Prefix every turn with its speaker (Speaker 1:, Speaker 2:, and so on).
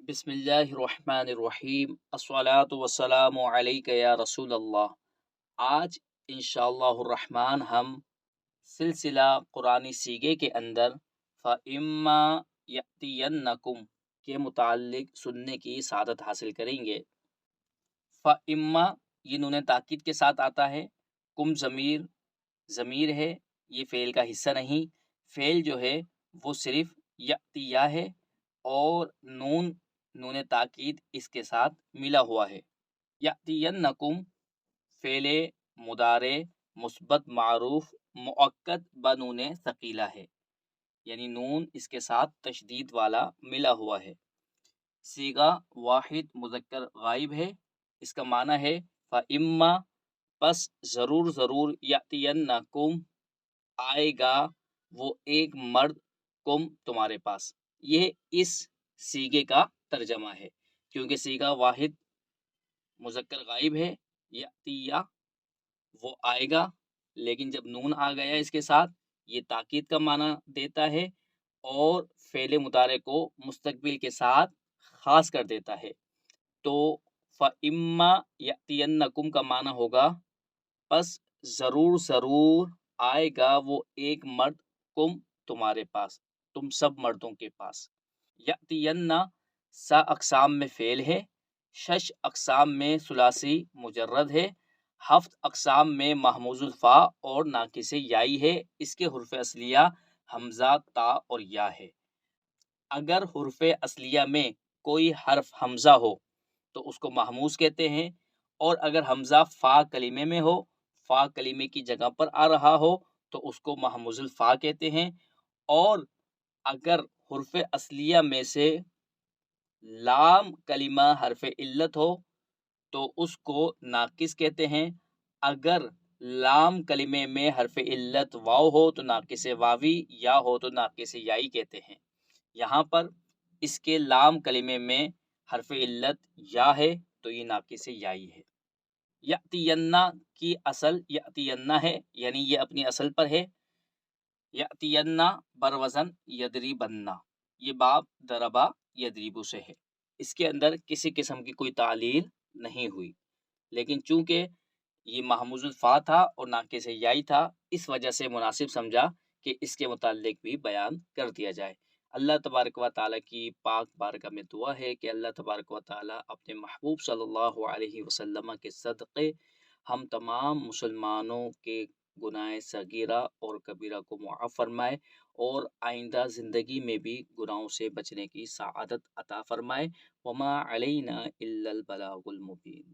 Speaker 1: بسم اللہ الرحمن الرحیم الصلاۃ والسلام علیک یا رسول اللہ۔ آج انشاءاللہ الرحمن ہم سلسلہ قرآنی سیغے کے اندر فَإِمَّا يَأْتِيَنَّكُمْ کے متعلق سننے کی سعادت حاصل کریں گے۔ فَإِمَّا یہ نون تاکید کے ساتھ آتا ہے، کم ضمیر ہے، یہ فعل کا حصہ نہیں، فعل جو ہے وہ صرف یأتیا ہے اور نون تاکید اس کے ساتھ ملا ہوا ہے۔ یأتینکم فعل مضارع مثبت معروف مؤکد بنون ثقیلہ ہے، یعنی نون اس کے ساتھ تشدید والا ملا ہوا ہے۔ صیغہ واحد مذکر غائب ہے، اس کا معنی ہے فَإِمَّا پس ضرور یأتینکم آئے گا وہ ایک مرد کم تمہارے پاس۔ یہ اس صیغے کا ترجمہ ہے، کیونکہ صیغہ واحد مذکر غائب ہے، یأتیا وہ آئے گا، لیکن جب نون آ گیا اس کے ساتھ یہ تاکید کا معنی دیتا ہے اور فعل مضارع کو مستقبل کے ساتھ خاص کر دیتا ہے۔ تو فَإِمَّا يَأْتِيَنَّكُمْ کا معنی ہوگا پس ضرور آئے گا وہ ایک مرد کم تمہارے پاس، تم سب مردوں کے پاس۔ یأتینہ سا اقسام میں فعل ہے، شش اقسام میں ثلاثی مجرد ہے، ہفت اقسام میں محموز الفا اور ناقص یائی ہے۔ اس کے حروف اصلیہ حمزہ، تا اور یا ہے۔ اگر حروف اصلیہ میں کوئی حرف حمزہ ہو تو اس کو محموز کہتے ہیں، اور اگر حمزہ فا کلمے میں ہو، فا کلمے کی جگہ پر آ رہا ہو تو اس کو محموز الفا کہتے ہیں، اور اگر حروف اصلیہ میں سے لام کلمہ حرف علت ہو تو اس کو ناقص کہتے ہیں۔ اگر لام کلمے میں حرف علت واو ہو تو ناقص واوی، یا ہو تو ناقص یائی کہتے ہیں۔ یہاں پر اس کے لام کلمے میں حرف علت یا ہے تو یہ ناقص یائی ہے۔ یأتینہ کی اصل یأتینہ ہے، یعنی یہ اپنی اصل پر ہے۔ یأتینہ بروزن یدریبنہ، یہ باب دربا یدریبو سے ہے، اس کے اندر کسی قسم کی کوئی تعلیل نہیں ہوئی، لیکن چونکہ یہ محموز الفا تھا اور ناقص یائی تھا، اس وجہ سے مناسب سمجھا کہ اس کے متعلق بھی بیان کر دیا جائے۔ اللہ تبارک و تعالیٰ کی پاک بارگاہ میں دعا ہے کہ اللہ تبارک و تعالیٰ اپنے محبوب صلی اللہ علیہ وسلم کے صدقے ہم تمام مسلمانوں کے گناہ صغیرہ اور کبیرہ کو معاف فرمائے، اور آئندہ زندگی میں بھی گناہوں سے بچنے کی سعادت عطا فرمائے۔ وما علینا الا البلاغ المبین۔